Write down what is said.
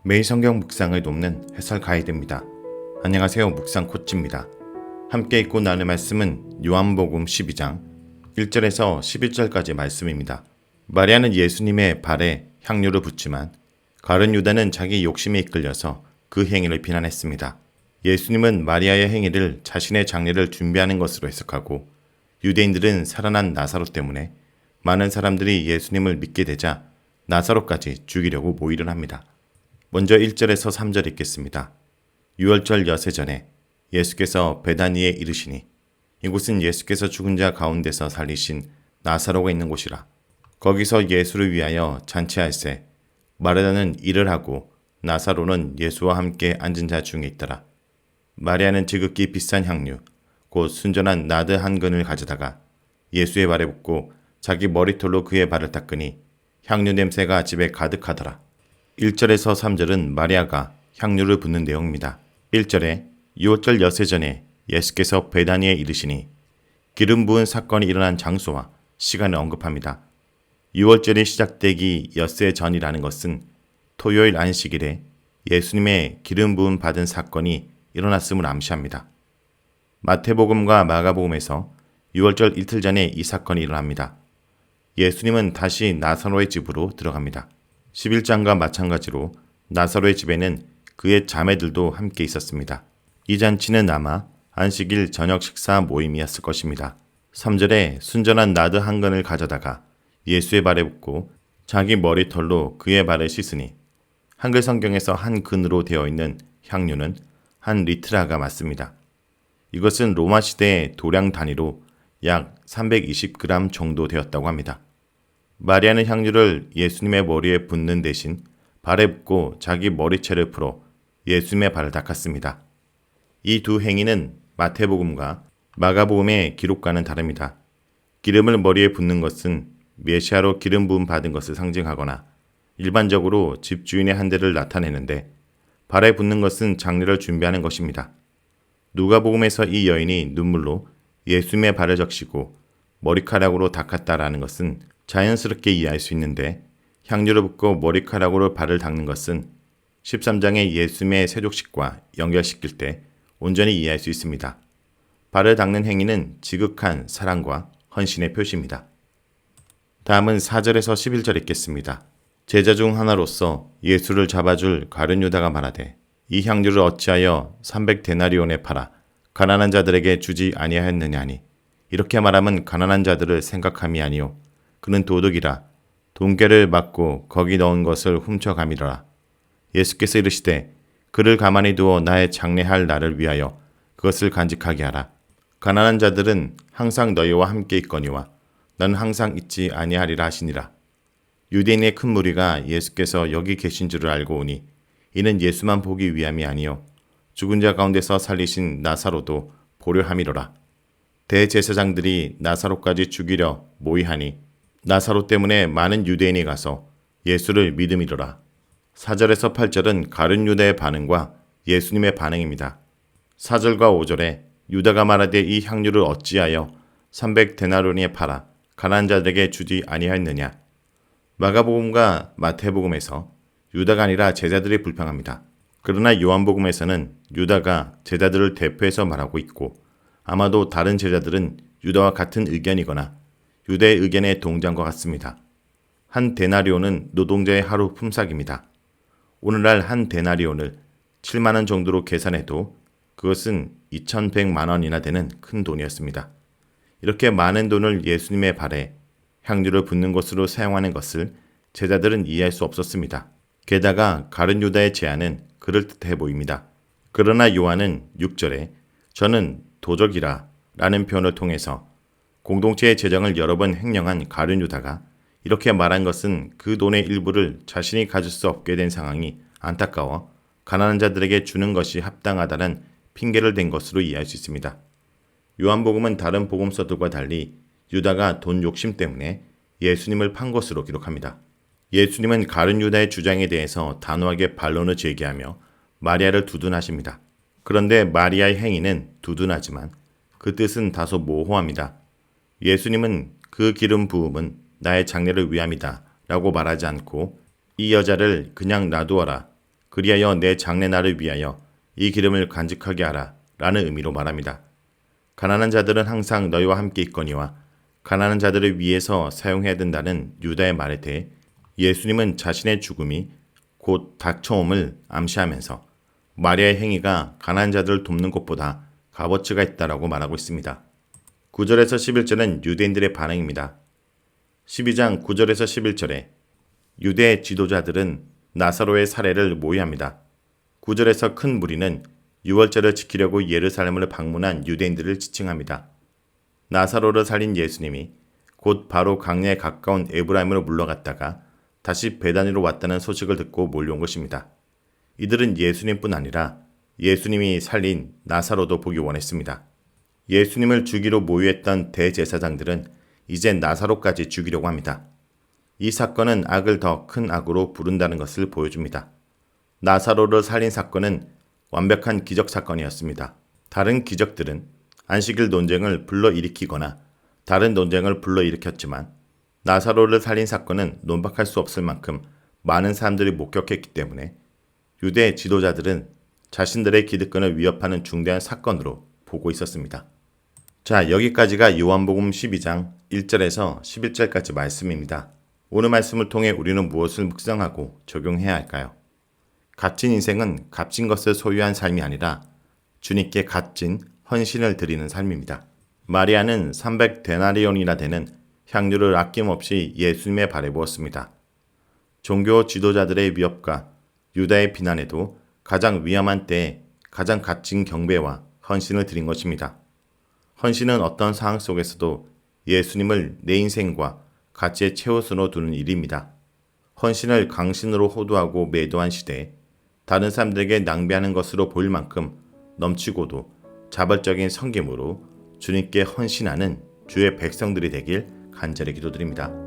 매일 성경 묵상을 돕는 해설 가이드입니다. 안녕하세요. 묵상 코치입니다. 함께 읽고 나눌 말씀은 요한복음 12장 1절에서 11절까지 말씀입니다. 마리아는 예수님의 발에 향료를 붓지만 가룟 유다는 자기 욕심에 이끌려서 그 행위를 비난했습니다. 예수님은 마리아의 행위를 자신의 장례를 준비하는 것으로 해석하고, 유대인들은 살아난 나사로 때문에 많은 사람들이 예수님을 믿게 되자 나사로까지 죽이려고 모의를 합니다. 먼저 1절에서 3절 읽겠습니다. 유월절 여세 전에 예수께서 베다니에 이르시니, 이곳은 예수께서 죽은 자 가운데서 살리신 나사로가 있는 곳이라. 거기서 예수를 위하여 잔치할세 마르다는 일을 하고 나사로는 예수와 함께 앉은 자 중에 있더라. 마리아는 지극히 비싼 향유 곧 순전한 나드 한 근을 가져다가 예수의 발에 붓고 자기 머리털로 그의 발을 닦으니 향유 냄새가 집에 가득하더라. 1절에서 3절은 마리아가 향유를 붓는 내용입니다. 1절에 유월절 여세 전에 예수께서 베다니에 이르시니, 기름 부은 사건이 일어난 장소와 시간을 언급합니다. 유월절이 시작되기 엿새 전이라는 것은 토요일 안식일에 예수님의 기름 부음 받은 사건이 일어났음을 암시합니다. 마태복음과 마가복음에서 유월절 이틀 전에 이 사건이 일어납니다. 예수님은 다시 나사로의 집으로 들어갑니다. 11장과 마찬가지로 나사로의 집에는 그의 자매들도 함께 있었습니다. 이 잔치는 아마 안식일 저녁 식사 모임이었을 것입니다. 3절에 순전한 나드 한 근을 가져다가 예수의 발에 붓고 자기 머리털로 그의 발을 씻으니, 한글 성경에서 한 근으로 되어 있는 향유는 한 리트라가 맞습니다. 이것은 로마 시대의 도량 단위로 약 320g 정도 되었다고 합니다. 마리아는 향유를 예수님의 머리에 붓는 대신 발에 붓고 자기 머리채를 풀어 예수님의 발을 닦았습니다. 이 두 행위는 마태복음과 마가복음의 기록과는 다릅니다. 기름을 머리에 붓는 것은 메시아로 기름 부음 받은 것을 상징하거나 일반적으로 집주인의 한대를 나타내는데, 발에 붓는 것은 장례를 준비하는 것입니다. 누가복음에서 이 여인이 눈물로 예수님의 발을 적시고 머리카락으로 닦았다라는 것은 자연스럽게 이해할 수 있는데, 향유를 붓고 머리카락으로 발을 닦는 것은 13장의 예수님의 세족식과 연결시킬 때 온전히 이해할 수 있습니다. 발을 닦는 행위는 지극한 사랑과 헌신의 표시입니다. 다음은 4절에서 11절 읽겠습니다. 제자 중 하나로서 예수를 잡아줄 가룟 유다가 말하되, 이 향유를 어찌하여 300데나리온에 팔아 가난한 자들에게 주지 아니하였느냐 하니, 이렇게 말하면 가난한 자들을 생각함이 아니요 그는 도둑이라 돈괴를 맞고 거기 넣은 것을 훔쳐가미더라. 예수께서 이르시되, 그를 가만히 두어 나의 장례할 날을 위하여 그것을 간직하게 하라. 가난한 자들은 항상 너희와 함께 있거니와 너는 항상 있지 아니하리라 하시니라. 유대인의 큰 무리가 예수께서 여기 계신 줄을 알고 오니, 이는 예수만 보기 위함이 아니요 죽은 자 가운데서 살리신 나사로도 보려 함이로라. 대제사장들이 나사로까지 죽이려 모의하니 나사로 때문에 많은 유대인이 가서 예수를 믿음이로라. 4절에서 8절은 가룟 유다의 반응과 예수님의 반응입니다. 4절과 5절에 유다가 말하되, 이 향유를 어찌하여 300데나리온에 팔아 가난한 자들에게 주지 아니하였느냐. 마가복음과 마태복음에서 유다가 아니라 제자들이 불평합니다. 그러나 요한복음에서는 유다가 제자들을 대표해서 말하고 있고, 아마도 다른 제자들은 유다와 같은 의견이거나 유다의 의견에 동조한 것 같습니다. 한 데나리온은 노동자의 하루 품삯입니다. 오늘날 한 데나리온을 7만 원 정도로 계산해도 그것은 2,100만 원이나 되는 큰 돈이었습니다. 이렇게 많은 돈을 예수님의 발에 향유를 붓는 것으로 사용하는 것을 제자들은 이해할 수 없었습니다. 게다가 가룟 유다의 제안은 그럴듯해 보입니다. 그러나 요한은 6절에 저는 도적이라 라는 표현을 통해서 공동체의 재정을 여러 번 횡령한 가룟 유다가 이렇게 말한 것은 그 돈의 일부를 자신이 가질 수 없게 된 상황이 안타까워 가난한 자들에게 주는 것이 합당하다는 핑계를 댄 것으로 이해할 수 있습니다. 요한복음은 다른 복음서들과 달리 유다가 돈 욕심 때문에 예수님을 판 것으로 기록합니다. 예수님은 가룟 유다의 주장에 대해서 단호하게 반론을 제기하며 마리아를 두둔하십니다. 그런데 마리아의 행위는 두둔하지만 그 뜻은 다소 모호합니다. 예수님은 그 기름 부음은 나의 장례를 위함이다 라고 말하지 않고, 이 여자를 그냥 놔두어라, 그리하여 내 장래날을 위하여 이 기름을 간직하게 하라 라는 의미로 말합니다. 가난한 자들은 항상 너희와 함께 있거니와 가난한 자들을 위해서 사용해야 된다는 유다의 말에 대해 예수님은 자신의 죽음이 곧 닥쳐옴을 암시하면서 마리아의 행위가 가난한 자들을 돕는 것보다 값어치가 있다라고 말하고 있습니다. 9절에서 11절은 유대인들의 반응입니다. 12장 9절에서 11절에 유대 지도자들은 나사로의 살해를 모의합니다. 9절에서 큰 무리는 유월절을 지키려고 예루살렘을 방문한 유대인들을 지칭합니다. 나사로를 살린 예수님이 곧 바로 강야에 가까운 에브라임으로 물러갔다가 다시 베다니로 왔다는 소식을 듣고 몰려온 것입니다. 이들은 예수님뿐 아니라 예수님이 살린 나사로도 보기 원했습니다. 예수님을 죽이러 모유했던 대제사장들은 이제 나사로까지 죽이려고 합니다. 이 사건은 악을 더 큰 악으로 부른다는 것을 보여줍니다. 나사로를 살린 사건은 완벽한 기적 사건이었습니다. 다른 기적들은 안식일 논쟁을 불러일으키거나 다른 논쟁을 불러일으켰지만 나사로를 살린 사건은 논박할 수 없을 만큼 많은 사람들이 목격했기 때문에 유대 지도자들은 자신들의 기득권을 위협하는 중대한 사건으로 보고 있었습니다. 자, 여기까지가 요한복음 12장 1절에서 11절까지 말씀입니다. 오늘 말씀을 통해 우리는 무엇을 묵상하고 적용해야 할까요? 값진 인생은 값진 것을 소유한 삶이 아니라 주님께 값진 헌신을 드리는 삶입니다. 마리아는 300데나리온이나 되는 향유를 아낌없이 예수님의 발에 부었습니다. 종교 지도자들의 위협과 유다의 비난에도 가장 위험한 때에 가장 값진 경배와 헌신을 드린 것입니다. 헌신은 어떤 상황 속에서도 예수님을 내 인생과 가치의 최우선으로 두는 일입니다. 헌신을 강신으로 호도하고 매도한 시대에 다른 사람들에게 낭비하는 것으로 보일 만큼 넘치고도 자발적인 섬김으로 주님께 헌신하는 주의 백성들이 되길 간절히 기도드립니다.